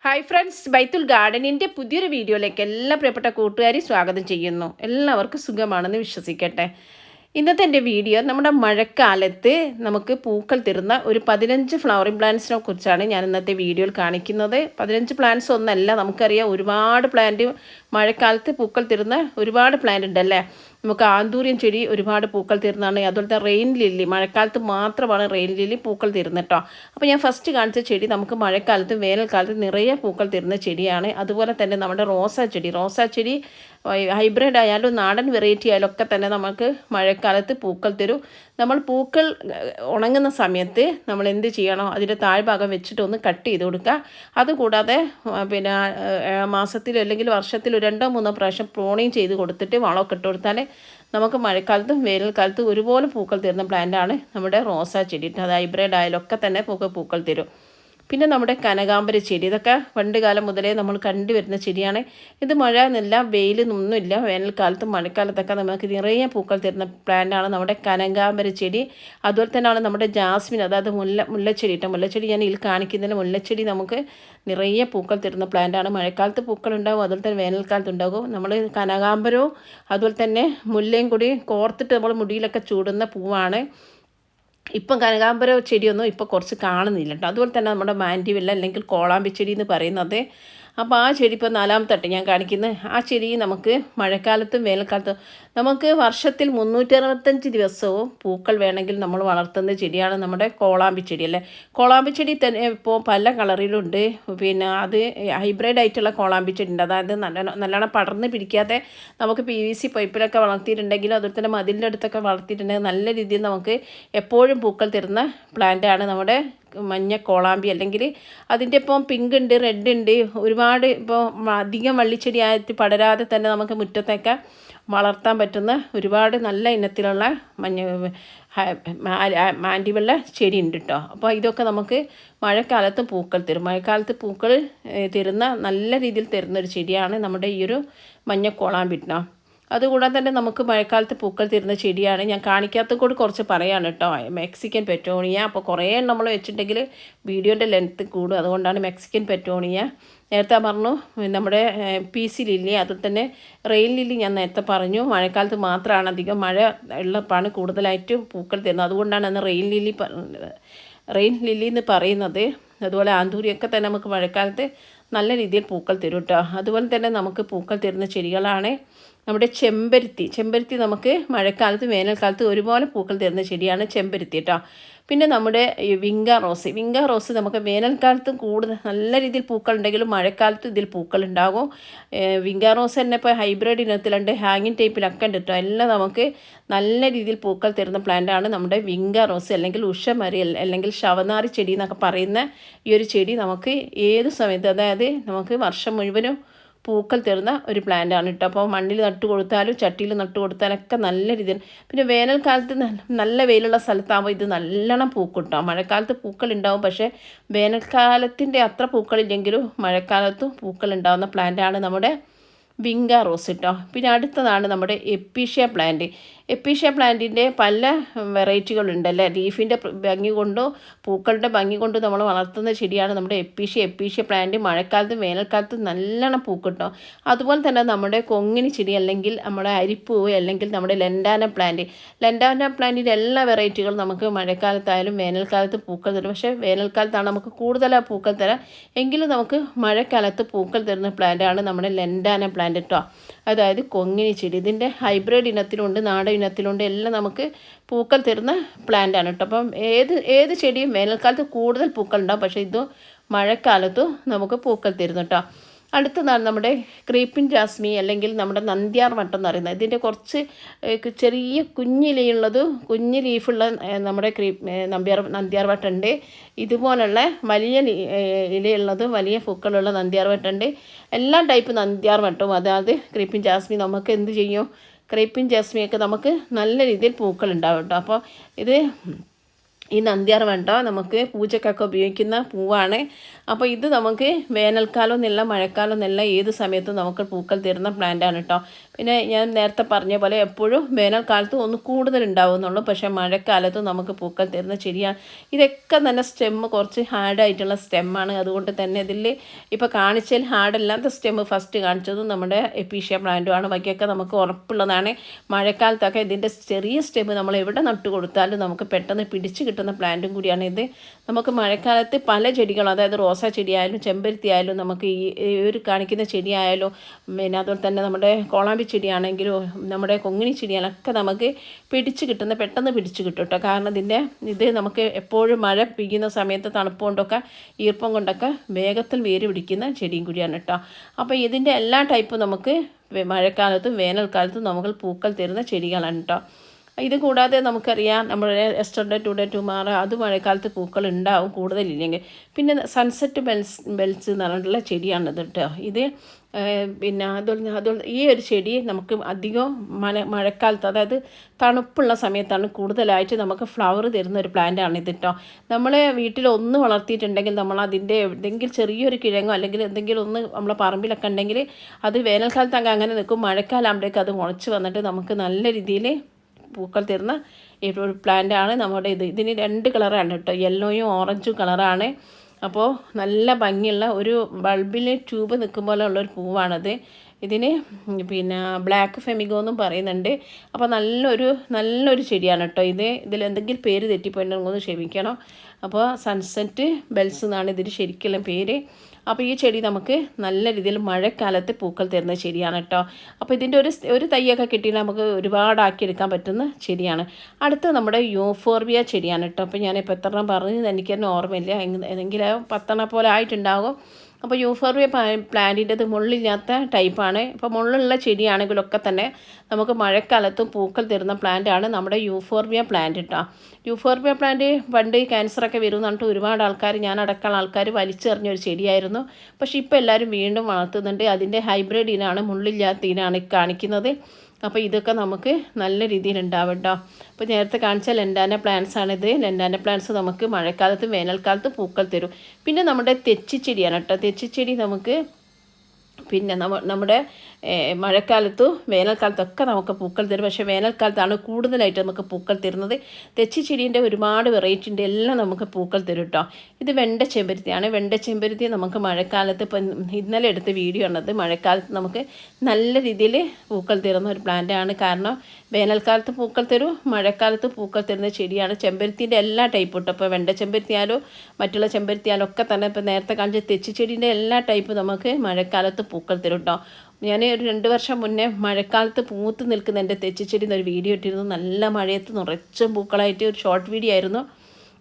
Hi friends, ബൈത്തുൽ ഗാർഡനിൻ്റെ പുതിയൊരു വീഡിയോയിലേക്ക് എല്ലാ പ്രിയപ്പെട്ട കൂട്ടുകാരെയും സ്വാഗതം ചെയ്യുന്നു. എല്ലാവർക്കും സുഖമാണെന്ന് വിശ്വസിക്കട്ടെ. ഇന്നത്തെ എൻ്റെ വീഡിയോ നമ്മുടെ മഴക്കാലത്ത് നമുക്ക് പൂക്കൾ തരുന്ന ഒരു 15 ഫ്ലവറിംഗ് പ്ലാന്റ്സിനെ കുറിച്ചാണ് ഞാൻ ഇന്നത്തെ വീഡിയോയിൽ കാണിക്കുന്നത്. 15 പ്ലാന്റ്സ് ഒന്നല്ല, നമുക്കറിയാം ഒരുപാട് പ്ലാന്റ് മഴക്കാലത്ത് പൂക്കൾ തരുന്ന ഒരുപാട് പ്ലാന്റ് ഉണ്ടല്ലേ. നമുക്ക് ആന്തൂര്യം ചെടി ഒരുപാട് പൂക്കൾ തരുന്നതാണ്. അതുപോലെ തന്നെ റെയിൻ ലില്ലി, മഴക്കാലത്ത് മാത്രമാണ് റെയിൻ ലില്ലി പൂക്കൾ തരുന്നത് കേട്ടോ. അപ്പോൾ ഞാൻ ഫസ്റ്റ് കാണിച്ച ചെടി നമുക്ക് മഴക്കാലത്തും വേനൽക്കാലത്തും നിറയെ പൂക്കൾ തരുന്ന ചെടിയാണ്. അതുപോലെ തന്നെ നമ്മുടെ റോസാ ചെടി ഹൈബ്രിഡ് ആയാലും നാടൻ വെറൈറ്റി ആയാലും ഒക്കെ തന്നെ നമുക്ക് മഴക്കാലത്ത് പൂക്കൾ തരും. നമ്മൾ പൂക്കൾ ഉണങ്ങുന്ന സമയത്ത് നമ്മൾ എന്ത് ചെയ്യണം, അതിൻ്റെ താഴ്ഭാഗം വെച്ചിട്ട് ഒന്ന് കട്ട് ചെയ്ത് കൊടുക്കുക. അതുകൂടാതെ പിന്നെ മാസത്തിൽ അല്ലെങ്കിൽ വർഷത്തിൽ 2-3 പ്രാവശ്യം പ്രോണിങ് ചെയ്ത് കൊടുത്തിട്ട് വളമൊക്കെ ഇട്ട് കൊടുത്താൽ നമുക്ക് മഴക്കാലത്തും വേനൽക്കാലത്തും ഒരുപോലെ പൂക്കൾ തരുന്ന പ്ലാന്റാണ് നമ്മുടെ റോസാ ചെടി. അത് ഹൈബ്രിഡ് ആയാലും ഒക്കെ തന്നെ പൂക്കൾ തരും. പിന്നെ നമ്മുടെ കനകാമ്പര ചെടി, ഇതൊക്കെ പണ്ട് കാലം മുതലേ നമ്മൾ കണ്ടുവരുന്ന ചെടിയാണ്. ഇത് മഴ എന്നില്ല, വെയിലൊന്നുമില്ല, വേനൽക്കാലത്തും മഴക്കാലത്തൊക്കെ നമുക്ക് നിറയെ പൂക്കൾ തരുന്ന പ്ലാന്റാണ് നമ്മുടെ കനകാമ്പര ചെടി. അതുപോലെ തന്നെയാണ് നമ്മുടെ ജാസ്മിൻ, അതായത് മുല്ലച്ചെടി. മുല്ലച്ചെടി ഞാൻ ഇതിൽ കാണിക്കുന്നതിന് മുല്ലച്ചെടി നമുക്ക് നിറയെ പൂക്കൾ തരുന്ന പ്ലാന്റാണ്. മഴക്കാലത്ത് പൂക്കളുണ്ടാകും, അതുപോലെ തന്നെ വേനൽക്കാലത്ത് ഉണ്ടാകും. നമ്മൾ കനകാമ്പരവും അതുപോലെ തന്നെ മുല്ലയും കൂടി കോർത്തിട്ട് നമ്മൾ മുടിയിലൊക്കെ ചൂടുന്ന പൂവാണ്. ഇപ്പം കനകാമ്പര ചെടിയൊന്നും ഇപ്പോൾ കുറച്ച് കാണുന്നില്ല കേട്ടോ. അതുപോലെ തന്നെ നമ്മുടെ മാൻഡിവില്ല അല്ലെങ്കിൽ കോളാമ്പി ചെടി എന്ന് പറയുന്നത്. അപ്പോൾ ആ ചെടി ഇപ്പോൾ 4ാമത്തെ ഞാൻ കാണിക്കുന്നത്. ആ ചെടി നമുക്ക് മഴക്കാലത്തും വേനൽക്കാലത്തും നമുക്ക് വർഷത്തിൽ 365 ദിവസവും പൂക്കൾ വേണമെങ്കിൽ നമ്മൾ വളർത്തുന്ന ചെടിയാണ് നമ്മുടെ കോളാമ്പി ചെടി അല്ലേ. കോളാമ്പി ചെടി തന്നെ ഇപ്പോൾ പല കളറിലുണ്ട്. പിന്നെ അത് ഹൈബ്രിഡ് ആയിട്ടുള്ള കോളാമ്പി ചെടി ഉണ്ട്. അതായത് നല്ലോണം പടർന്ന് പിടിക്കാതെ നമുക്ക് PVC പൈപ്പിലൊക്കെ വളർത്തിയിട്ടുണ്ടെങ്കിലും അതുപോലെ തന്നെ മതിലിൻ്റെ അടുത്തൊക്കെ വളർത്തിയിട്ടുണ്ടെങ്കിൽ നല്ല രീതിയിൽ നമുക്ക് എപ്പോഴും പൂക്കൾ തരുന്ന പ്ലാന്റാണ് നമ്മുടെ മഞ്ഞ കോളാമ്പി. അല്ലെങ്കിൽ അതിൻ്റെ ഇപ്പം പിങ്ക് ഉണ്ട്, റെഡ് ഉണ്ട്, ഒരുപാട് ഇപ്പോൾ അധികം വള്ളിച്ചെടി ആയിട്ട് പടരാതെ തന്നെ നമുക്ക് മുറ്റത്തൊക്കെ വളർത്താൻ പറ്റുന്ന ഒരുപാട് നല്ല ഇനത്തിലുള്ള മാൻഡിവെള്ള ചെടി ഉണ്ട് കേട്ടോ. അപ്പോൾ ഇതൊക്കെ നമുക്ക് മഴക്കാലത്ത് പൂക്കൾ തരും. മഴക്കാലത്ത് പൂക്കൾ തരുന്ന നല്ല രീതിയിൽ തരുന്നൊരു ചെടിയാണ് നമ്മുടെ ഈ ഒരു മഞ്ഞ കോളാമ്പി കേട്ടോ. അതുകൂടാതെ തന്നെ നമുക്ക് മഴക്കാലത്ത് പൂക്കൾ തരുന്ന ചെടിയാണ് ഞാൻ കാണിക്കാത്ത കൂടി കുറച്ച് പറയാണ് കേട്ടോ. Mexican petunia. അപ്പോൾ കുറേ നമ്മൾ വെച്ചിട്ടുണ്ടെങ്കിൽ വീഡിയോൻ്റെ ലെങ്ത്ത് കൂടും, അതുകൊണ്ടാണ് മെക്സിക്കൻ പെറ്റോണിയ. നേരത്തെ പറഞ്ഞു നമ്മുടെ PC ലില്ലി, അതുപോലെ തന്നെ റെയിൻ ലില്ലി ഞാൻ നേരത്തെ പറഞ്ഞു. മഴക്കാലത്ത് മാത്രമാണ് അധികം മഴ ഉള്ളപ്പോഴാണ് കൂടുതലായിട്ട് പൂക്കൾ തരുന്നത്, അതുകൊണ്ടാണ് അന്ന് റെയിൻ ലില്ലി എന്ന് പറയുന്നത്. അതുപോലെ ആന്തൂരിയൊക്കെ തന്നെ നമുക്ക് മഴക്കാലത്ത് നല്ല രീതിയിൽ പൂക്കൾ തരും കേട്ടോ. അതുപോലെ തന്നെ നമുക്ക് പൂക്കൾ തരുന്ന ചെടികളാണ് നമ്മുടെ ചെമ്പരത്തി നമുക്ക് മഴക്കാലത്ത് വേനൽക്കാലത്ത് ഒരുപോലെ പൂക്കൾ തരുന്ന ചെടിയാണ് ചെമ്പരത്തി കേട്ടോ. പിന്നെ നമ്മുടെ വിങ്ക റോസ് നമുക്ക് വേനൽക്കാലത്തും കൂടുതൽ നല്ല രീതിയിൽ പൂക്കൾ ഉണ്ടെങ്കിലും മഴക്കാലത്തും ഇതിൽ പൂക്കൾ ഉണ്ടാകും. വിങ്ക റോസ് തന്നെ ഇപ്പോൾ ഹൈബ്രിഡ് ഇനത്തിലുണ്ട്, ഹാങ്ങിങ് ടൈപ്പിലൊക്കെ ഉണ്ട് കേട്ടോ. എല്ലാം നമുക്ക് നല്ല രീതിയിൽ പൂക്കൾ തരുന്ന പ്ലാന്റാണ് നമ്മുടെ വിങ്ക റോസ് അല്ലെങ്കിൽ ഉഷമരി അല്ലെങ്കിൽ ശവനാറി ചെടി എന്നൊക്കെ പറയുന്ന ഈ ഒരു ചെടി നമുക്ക് ഏത് സമയത്ത്, അതായത് നമുക്ക് വർഷം മുഴുവനും പൂക്കൾ തരുന്ന ഒരു പ്ലാന്റാണ് കേട്ടോ. അപ്പോൾ മണ്ണിൽ നട്ട് കൊടുത്താലും ചട്ടിയിൽ നട്ട് കൊടുത്താലൊക്കെ നല്ല രീതിയിൽ. പിന്നെ വേനൽക്കാലത്ത് നല്ല വെയിലുള്ള സ്ഥലത്താകുമ്പോൾ ഇത് നല്ലോണം പൂക്കും കേട്ടോ. മഴക്കാലത്ത് പൂക്കൾ ഉണ്ടാവും, പക്ഷേ വേനൽക്കാലത്തിൻ്റെ അത്ര പൂക്കളില്ലെങ്കിലും മഴക്കാലത്തും പൂക്കൾ ഉണ്ടാകുന്ന പ്ലാന്റാണ് നമ്മുടെ വിങ്ക റോസ് കേട്ടോ. പിന്നെ അടുത്തതാണ് നമ്മുടെ എപ്പീഷ്യ പ്ലാന്റിൻ്റെ പല വെറൈറ്റികളുണ്ടല്ലേ. ലീഫിൻ്റെ ഭംഗി കൊണ്ടോ പൂക്കളുടെ ഭംഗി കൊണ്ടോ നമ്മൾ വളർത്തുന്ന ചെടിയാണ് നമ്മുടെ എപ്പീഷ്യ പ്ലാന്റ്. മഴക്കാലത്തും വേനൽക്കാലത്തും നല്ലോണം പൂക്കും കേട്ടോ. അതുപോലെ തന്നെ നമ്മുടെ കൊങ്ങിണി ചെടി അല്ലെങ്കിൽ നമ്മുടെ അരിപ്പൂവ് അല്ലെങ്കിൽ നമ്മുടെ ലെൻഡാന പ്ലാന്റിൻ്റെ എല്ലാ വെറൈറ്റികളും നമുക്ക് മഴക്കാലത്തായാലും വേനൽക്കാലത്ത് പൂക്കൾ തരും. പക്ഷേ വേനൽക്കാലത്താണ് നമുക്ക് കൂടുതൽ പൂക്കൾ തരാം, എങ്കിലും നമുക്ക് മഴക്കാലത്ത് പൂക്കൾ തരുന്ന പ്ലാന്റാണ് നമ്മുടെ ലെൻഡാന പ്ലാന്റ് കേട്ടോ. അതായത് കൊങ്ങിണി ചെടി. ഇതിൻ്റെ ഹൈബ്രിഡ് ഇനത്തിലുണ്ട്, നാടൻ ഇനത്തിലുണ്ട്, എല്ലാം നമുക്ക് പൂക്കൾ തരുന്ന പ്ലാന്റാണ് കേട്ടോ. അപ്പം ഏത് ചെടിയും വേനൽക്കാലത്ത് കൂടുതൽ പൂക്കൾ ഉണ്ടാവും, പക്ഷേ ഇത് മഴക്കാലത്തും നമുക്ക് പൂക്കൾ തരുന്നു കേട്ടോ. അടുത്തതാണ് നമ്മുടെ ക്രീപ്പിംഗ് ജാസ്മി അല്ലെങ്കിൽ നമ്മുടെ നന്ദ്യാർ വട്ടം എന്ന് പറയുന്നത്. ഇതിൻ്റെ കുറച്ച് ചെറിയ കുഞ്ഞ് ലീഫുള്ള നമ്മുടെ നന്ദ്യാർ വട്ടം ഉണ്ട്. ഇതുപോലുള്ള വലിയ ഇലയുള്ളത്, വലിയ പൂക്കളുള്ള നന്ദ്യാർ വട്ടം ഉണ്ട്. എല്ലാ ടൈപ്പ് നന്ദ്യാർ വട്ടവും, അതായത് ക്രീപ്പിംഗ് ജാസ്മി നമുക്ക് എന്ത് ചെയ്യും, ക്രീപ്പിംഗ് ജാസ്മിയൊക്കെ നമുക്ക് നല്ല രീതിയിൽ പൂക്കൾ ഉണ്ടാവും കേട്ടോ. അപ്പോൾ ഇത് ഈ നന്ദ്യാർ വെണ്ട നമുക്ക് പൂജയ്ക്കൊക്കെ ഉപയോഗിക്കുന്ന പൂവാണ്. അപ്പോൾ ഇത് നമുക്ക് വേനൽക്കാലം എന്നല്ല മഴക്കാലം എന്നല്ല ഏത് സമയത്തും നമുക്ക് പൂക്കൾ തരുന്ന പ്ലാന്റാണ് കേട്ടോ. പിന്നെ ഞാൻ നേരത്തെ പറഞ്ഞ പോലെ എപ്പോഴും വേനൽക്കാലത്ത് ഒന്ന് കൂടുതൽ ഉണ്ടാവുന്നുള്ളൂ, പക്ഷേ മഴക്കാലത്ത് നമുക്ക് പൂക്കൾ തരുന്ന ചെടിയാണ്. ഇതൊക്കെ തന്നെ സ്റ്റെമ്മ് കുറച്ച് ഹാർഡായിട്ടുള്ള സ്റ്റെമ്മാണ്. അതുകൊണ്ട് തന്നെ ഇതിൽ ഇപ്പോൾ കാണിച്ചതിൽ ഹാർഡല്ലാത്ത സ്റ്റെമ്മ് ഫസ്റ്റ് കാണിച്ചതും നമ്മുടെ എപ്പീഷ്യ പ്ലാന്റുമാണ്. ബാക്കിയൊക്കെ നമുക്ക് ഉറപ്പുള്ളതാണ്. മഴക്കാലത്തൊക്കെ ഇതിൻ്റെ ചെറിയ സ്റ്റെമ്മ് നമ്മൾ എവിടെ നട്ടു കൊടുത്താലും നമുക്ക് പെട്ടെന്ന് പിടിച്ച് കിട്ടുന്ന പ്ലാന്റും കൂടിയാണ് ഇത്. നമുക്ക് മഴക്കാലത്ത് പല ചെടികളും, അതായത് റോസാ ചെടിയായാലും ചെമ്പരത്തി ആയാലും നമുക്ക് ഈ ഒരു കാണിക്കുന്ന ചെടിയായാലും പിന്നെ അതുപോലെ തന്നെ നമ്മുടെ കോളാമ്പി ചെടിയാണെങ്കിലും നമ്മുടെ കൊങ്ങിണി ചെടിയാണൊക്കെ നമുക്ക് പെട്ടെന്ന് പിടിച്ച് കിട്ടും കേട്ടോ. കാരണം ഇത് നമുക്ക് എപ്പോഴും മഴ പെയ്യുന്ന സമയത്ത് തണുപ്പ് കൊണ്ടൊക്കെ ഈർപ്പം കൊണ്ടൊക്കെ വേഗത്തിൽ വേര് പിടിക്കുന്ന ചെടിയും കൂടിയാണ് കേട്ടോ. അപ്പോൾ ഇതിൻ്റെ എല്ലാ ടൈപ്പും നമുക്ക് മഴക്കാലത്തും വേനൽക്കാലത്തും നമുക്ക് പൂക്കൾ തരുന്ന ചെടികളാണ് കേട്ടോ. ഇത് കൂടാതെ നമുക്കറിയാം നമ്മുടെ യെസ്റ്റർഡേ ടുഡേ ടുമാറോ അത് മഴക്കാലത്ത് പൂക്കൾ ഉണ്ടാവും കൂടുതലില്ലെങ്കിൽ. പിന്നെ സൺസെറ്റ് ബെൽസ് എന്ന് പറഞ്ഞിട്ടുള്ള ചെടിയാണിത് കേട്ടോ. ഇത് പിന്നെ അതുപോലെ ഈ ഒരു ചെടി നമുക്ക് അധികം മഴക്കാലത്ത്, അതായത് തണുപ്പുള്ള സമയത്താണ് കൂടുതലായിട്ട് നമുക്ക് ഫ്ലവർ തരുന്ന ഒരു പ്ലാന്റാണ് ഇത് കേട്ടോ. നമ്മളെ വീട്ടിൽ ഒന്ന് വളർത്തിയിട്ടുണ്ടെങ്കിൽ നമ്മൾ അതിൻ്റെ എന്തെങ്കിലും ചെറിയൊരു കിഴങ്ങോ അല്ലെങ്കിൽ എന്തെങ്കിലും ഒന്ന് നമ്മളെ പറമ്പിലൊക്കെ ഉണ്ടെങ്കിൽ അത് വേനൽക്കാലത്ത് അങ്ങനെ നിൽക്കും. മഴക്കാലമാകുമ്പോഴേക്ക് അത് മുളച്ച് വന്നിട്ട് നമുക്ക് നല്ല രീതിയിൽ പൂക്കൾ തരുന്ന ഒരു പ്ലാന്റാണ് നമ്മുടെ ഇതിന് 2 കളറാണ് കേട്ടോ, യെല്ലോയും ഓറഞ്ചും കളറാണ്. അപ്പോൾ നല്ല ഭംഗിയുള്ള ഒരു ബൾബിൽ ട്യൂബ് നിൽക്കും പോലെ ഉള്ളൊരു പൂവാണത്. ഇതിന് പിന്നെ ബ്ലാക്ക് ഫെമിഗോ എന്നും പറയുന്നുണ്ട്. അപ്പോൾ നല്ലൊരു ചെടിയാണ് കേട്ടോ. ഇതിലെന്തെങ്കിലും പേര് തെറ്റിപ്പോയിട്ടുണ്ടെങ്കിൽ ഒന്ന് ക്ഷമിക്കണം. അപ്പോൾ സൺസെറ്റ് ബെൽസ് എന്നാണ് ഇതിന് ശരിക്കുള്ള പേര്. അപ്പോൾ ഈ ചെടി നമുക്ക് നല്ല രീതിയിൽ മഴക്കാലത്ത് പൂക്കൾ തരുന്ന ചെടിയാണ് കേട്ടോ. അപ്പോൾ ഇതിൻ്റെ ഒരു തൈയൊക്കെ കിട്ടിയാൽ നമുക്ക് ഒരുപാടാക്കിയെടുക്കാൻ പറ്റുന്ന ചെടിയാണ്. അടുത്ത നമ്മുടെ യൂഫോർബിയ ചെടിയാണ് കേട്ടോ. അപ്പോൾ ഞാനിപ്പോൾ എത്രണ്ണം പറഞ്ഞത് എനിക്ക് തന്നെ ഓർമ്മയില്ല, ഏതെങ്കിലും 10 പോലെ ആയിട്ടുണ്ടാകും. അപ്പോൾ യൂഫോർബിയ പ്ലാന്റിൻ്റെത് മുള്ളില്ലാത്ത ടൈപ്പാണ്. ഇപ്പോൾ മുള്ളുള്ള ചെടിയാണെങ്കിലൊക്കെ തന്നെ നമുക്ക് മഴക്കാലത്തും പൂക്കൾ തരുന്ന പ്ലാന്റാണ് നമ്മുടെ യൂഫോർബിയ പ്ലാന്റ് കേട്ടോ. യൂഫോർബിയ പ്ലാന്റ് പണ്ട് ക്യാൻസറൊക്കെ വരും എന്ന് പറഞ്ഞിട്ട് ഒരുപാട് ആൾക്കാർ, ഞാനടക്കമുള്ള ആൾക്കാർ വലിച്ചെറിഞ്ഞൊരു ചെടിയായിരുന്നു. പക്ഷേ ഇപ്പോൾ എല്ലാവരും വീണ്ടും വളർത്തുന്നുണ്ട്. അതിൻ്റെ ഹൈബ്രിഡ് ഇനാണ്, മുള്ളില്ലാത്ത ഇനാണ് കാണിക്കുന്നത്. അപ്പോൾ ഇതൊക്കെ നമുക്ക് നല്ല രീതിയിൽ ഉണ്ടാവും കേട്ടോ. അപ്പോൾ നേരത്തെ കാണിച്ച ലെൻഡാന പ്ലാന്റ്സ് ആണിത്. ലെൻഡാന പ്ലാന്റ്സ് നമുക്ക് മഴക്കാലത്തും വേനൽക്കാലത്തും പൂക്കൾ തരും. പിന്നെ നമ്മുടെ തെച്ചിച്ചെടിയാണ് കേട്ടോ. തെച്ചിച്ചെടി നമുക്ക് പിന്നെ നമ്മുടെ മഴക്കാലത്തും വേനൽക്കാലത്തൊക്കെ നമുക്ക് പൂക്കൾ തരും. പക്ഷേ വേനൽക്കാലത്താണ് കൂടുതലായിട്ട് നമുക്ക് പൂക്കൾ തരുന്നത്. തെച്ചിച്ചെടീൻ്റെ ഒരുപാട് വെറൈറ്റി ഉണ്ട്, എല്ലാം നമുക്ക് പൂക്കൾ തരും കേട്ടോ. ഇത് വെണ്ട ചെമ്പരത്തിയാണ്. വെണ്ട ചെമ്പരത്തി നമുക്ക് മഴക്കാലത്ത്, ഇപ്പം ഇന്നലെ എടുത്ത വീഡിയോ ആണത്, മഴക്കാലത്ത് നമുക്ക് നല്ല രീതിയിൽ പൂക്കൾ തരുന്ന ഒരു പ്ലാന്റാണ്. കാരണം വേനൽക്കാലത്ത് പൂക്കൾ തരും, മഴക്കാലത്ത് പൂക്കൾ തരുന്ന ചെടിയാണ്. ചെമ്പരത്തിൻ്റെ എല്ലാ ടൈപ്പും കേട്ടോ. ഇപ്പോൾ വെണ്ട ചെമ്പരത്തിയാലോ മറ്റുള്ള ചെമ്പരത്തിയാലോ ഒക്കെ തന്നെ ഇപ്പോൾ നേരത്തെ കാണിച്ച തെച്ചിച്ചെടീൻ്റെ എല്ലാ ടൈപ്പും നമുക്ക് മഴക്കാലത്ത് പൂക്കൾ തരും കേട്ടോ. ഞാൻ ഒരു 2 വർഷം മുന്നേ മഴക്കാലത്ത് പൂത്ത് നിൽക്കുന്ന എൻ്റെ തെച്ചിച്ചെടി എന്നൊരു വീഡിയോ ഇട്ടിരുന്നു. നല്ല മഴയത്ത് നിറച്ചും പൂക്കളായിട്ട് ഒരു ഷോർട്ട് വീഡിയോ ആയിരുന്നു.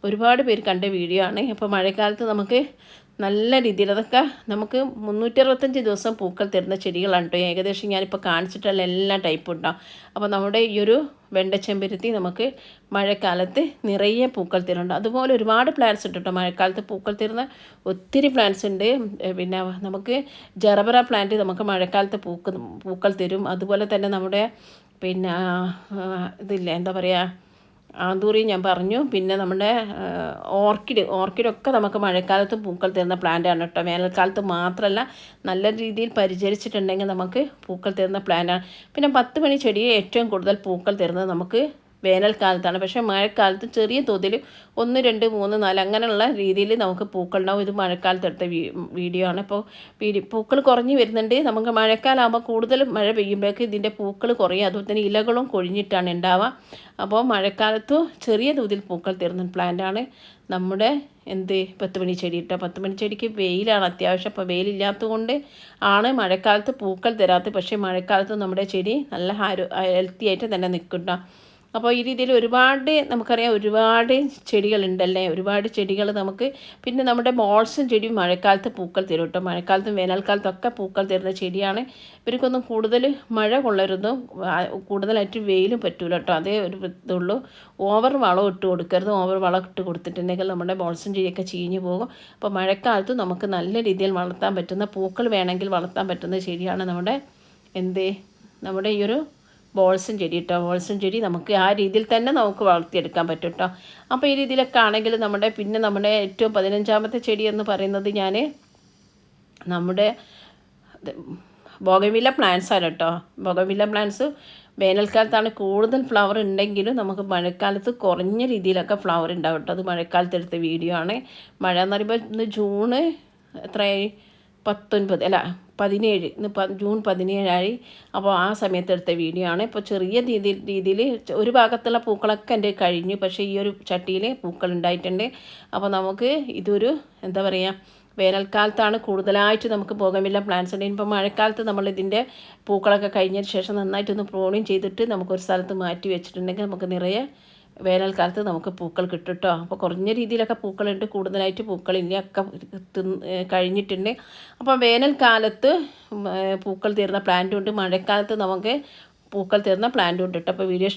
ഒരുപാട് പേര് കണ്ട വീഡിയോ ആണ്. അപ്പോൾ മഴക്കാലത്ത് നമുക്ക് നല്ല രീതിയിൽ അതൊക്കെ നമുക്ക് 365 ദിവസം പൂക്കൾ തരുന്ന ചെടികളാണ് കേട്ടോ. ഏകദേശം ഞാനിപ്പോൾ കാണിച്ചിട്ടുള്ള എല്ലാ ടൈപ്പും ഉണ്ടാവും. അപ്പോൾ നമ്മുടെ ഈ ഒരു വെണ്ടച്ചെമ്പരത്തി നമുക്ക് മഴക്കാലത്ത് നിറയെ പൂക്കൾ തരുന്നുണ്ട്. അതുപോലെ ഒരുപാട് പ്ലാന്റ്സ് ഉണ്ട് കേട്ടോ മഴക്കാലത്ത് പൂക്കൾ തരുന്ന ഒത്തിരി പ്ലാന്റ്സ് ഉണ്ട്. പിന്നെ നമുക്ക് ജറബറ പ്ലാന്റ് നമുക്ക് മഴക്കാലത്ത് പൂക്കൾ തരും. അതുപോലെ തന്നെ നമ്മുടെ പിന്നെ ഇതില്ല, എന്താ പറയുക, ആന്തൂറി ഞാൻ പറഞ്ഞു. പിന്നെ നമ്മുടെ ഓർക്കിഡൊക്കെ നമുക്ക് മഴക്കാലത്ത് പൂക്കൾ തരുന്ന പ്ലാന്റാണ് കേട്ടോ. വേനൽക്കാലത്ത് മാത്രമല്ല, നല്ല രീതിയിൽ പരിചരിച്ചിട്ടുണ്ടെങ്കിൽ നമുക്ക് പൂക്കൾ തരുന്ന പ്ലാന്റാണ്. പിന്നെ 10 മണി ചെടിയെ ഏറ്റവും കൂടുതൽ പൂക്കൾ തരുന്നത് നമുക്ക് വേനൽക്കാലത്താണ്. പക്ഷേ മഴക്കാലത്ത് ചെറിയ തോതിൽ 1, 2, 3, 4 അങ്ങനെയുള്ള രീതിയിൽ നമുക്ക് പൂക്കളുണ്ടാവും. ഇത് മഴക്കാലത്ത് എടുത്ത വീഡിയോ ആണ്. അപ്പോൾ പൂക്കൾ കുറഞ്ഞു വരുന്നുണ്ട്. നമുക്ക് മഴക്കാലമാകുമ്പോൾ കൂടുതൽ മഴ പെയ്യുമ്പോഴേക്ക് ഇതിൻ്റെ പൂക്കൾ കുറയും. അതുപോലെ തന്നെ ഇലകളും കൊഴിഞ്ഞിട്ടാണ് ഉണ്ടാവുക. അപ്പോൾ മഴക്കാലത്ത് ചെറിയ തോതിൽ പൂക്കൾ തരുന്ന പ്ലാന്റാണ് നമ്മുടെ 10 മണി ചെടി കേട്ടോ. 10 മണി ചെടിക്ക് വെയിലാണ് അത്യാവശ്യം. അപ്പോൾ വെയിലില്ലാത്തത് കൊണ്ട് ആണ് മഴക്കാലത്ത് പൂക്കൾ തരാത്തത്. പക്ഷേ മഴക്കാലത്ത് നമ്മുടെ ചെടി നല്ല ഹെൽത്തി ആയിട്ട് തന്നെ നിൽക്കും. അപ്പോൾ ഈ രീതിയിൽ നമുക്കറിയാം ഒരുപാട് ചെടികളുണ്ടല്ലേ, ഒരുപാട് ചെടികൾ നമുക്ക്. പിന്നെ നമ്മുടെ ബോൾസും ചെടിയും മഴക്കാലത്ത് പൂക്കൾ തരും കേട്ടോ. മഴക്കാലത്തും വേനൽക്കാലത്തൊക്കെ പൂക്കൾ തരുന്ന ചെടിയാണ്. ഇവർക്കൊന്നും കൂടുതൽ മഴ കൊള്ളരുതും, കൂടുതലായിട്ട് വെയിലും പറ്റൂല കേട്ടോ. അതേ ഒരു ഇതുള്ളൂ. ഓവർ വളം ഇട്ട് കൊടുക്കരുത്. ഓവർ വളം ഇട്ട് കൊടുത്തിട്ടുണ്ടെങ്കിൽ നമ്മുടെ ബോൾസും ചെടിയൊക്കെ ചീഞ്ഞു പോകും. അപ്പോൾ മഴക്കാലത്ത് നമുക്ക് നല്ല രീതിയിൽ വളർത്താൻ പറ്റുന്ന, പൂക്കൾ വേണമെങ്കിൽ വളർത്താൻ പറ്റുന്ന ചെടിയാണ് നമ്മുടെ ഈ ഒരു ബോൾസും ചെടി കേട്ടോ. ബോൾസും ചെടി നമുക്ക് ആ രീതിയിൽ തന്നെ നമുക്ക് വളർത്തിയെടുക്കാൻ പറ്റും കേട്ടോ. അപ്പോൾ ഈ രീതിയിലൊക്കെ ആണെങ്കിൽ നമ്മുടെ ഏറ്റവും 15ാമത്തെ ചെടി എന്ന് പറയുന്നത് നമ്മുടെ ബോഗൻവില്ല പ്ലാന്റ്സ് ആണ് കേട്ടോ. ബോഗൻവില്ല പ്ലാന്റ്സ് വേനൽക്കാലത്താണ് കൂടുതൽ ഫ്ലവർ ഉണ്ടെങ്കിലും നമുക്ക് മഴക്കാലത്ത് കുറഞ്ഞ രീതിയിലൊക്കെ ഫ്ലവർ ഉണ്ടാവും കേട്ടോ. അത് മഴക്കാലത്ത് എടുത്ത വീഡിയോ ആണ്. മഴ എന്ന് പറയുമ്പോൾ ഇന്ന് ജൂണ് എത്രയായി, 17 ഇന്ന് ജൂൺ 17 അപ്പോൾ ആ സമയത്ത് എടുത്ത വീഡിയോ ആണ്. ഇപ്പോൾ ചെറിയ രീതിയിൽ ഒരു ഭാഗത്തുള്ള പൂക്കളൊക്കെ എൻ്റെ കഴിഞ്ഞു, പക്ഷേ ഈ ഒരു ചട്ടിയിൽ പൂക്കൾ ഉണ്ടായിട്ടുണ്ട്. അപ്പോൾ നമുക്ക് ഇതൊരു എന്താ പറയുക, വേനൽക്കാലത്താണ് കൂടുതലായിട്ട് നമുക്ക് ബോഗൻവില്ല പ്ലാന്റ്സ് ഉണ്ടെങ്കിൽ. ഇപ്പോൾ മഴക്കാലത്ത് നമ്മൾ ഇതിൻ്റെ പൂക്കളൊക്കെ കഴിഞ്ഞതിന് ശേഷം നന്നായിട്ടൊന്ന് പ്രൂണിങ് ചെയ്തിട്ട് നമുക്കൊരു സ്ഥലത്ത് മാറ്റി വെച്ചിട്ടുണ്ടെങ്കിൽ നമുക്ക് നിറയെ വേനൽക്കാലത്ത് നമുക്ക് പൂക്കൾ കിട്ടും കേട്ടോ. അപ്പോൾ കുറഞ്ഞ രീതിയിലൊക്കെ പൂക്കളുണ്ട്, കൂടുതലായിട്ട് പൂക്കളില്ല, ഒക്കെ കഴിഞ്ഞിട്ടുണ്ട്. അപ്പോൾ വേനൽക്കാലത്ത് പൂക്കൾ തീർന്ന പ്ലാന്റും ഉണ്ട്, മഴക്കാലത്ത് നമുക്ക് പൂക്കൾ തീർന്ന പ്ലാന്റും ഉണ്ട് കേട്ടോ. അപ്പോൾ വീഡിയോ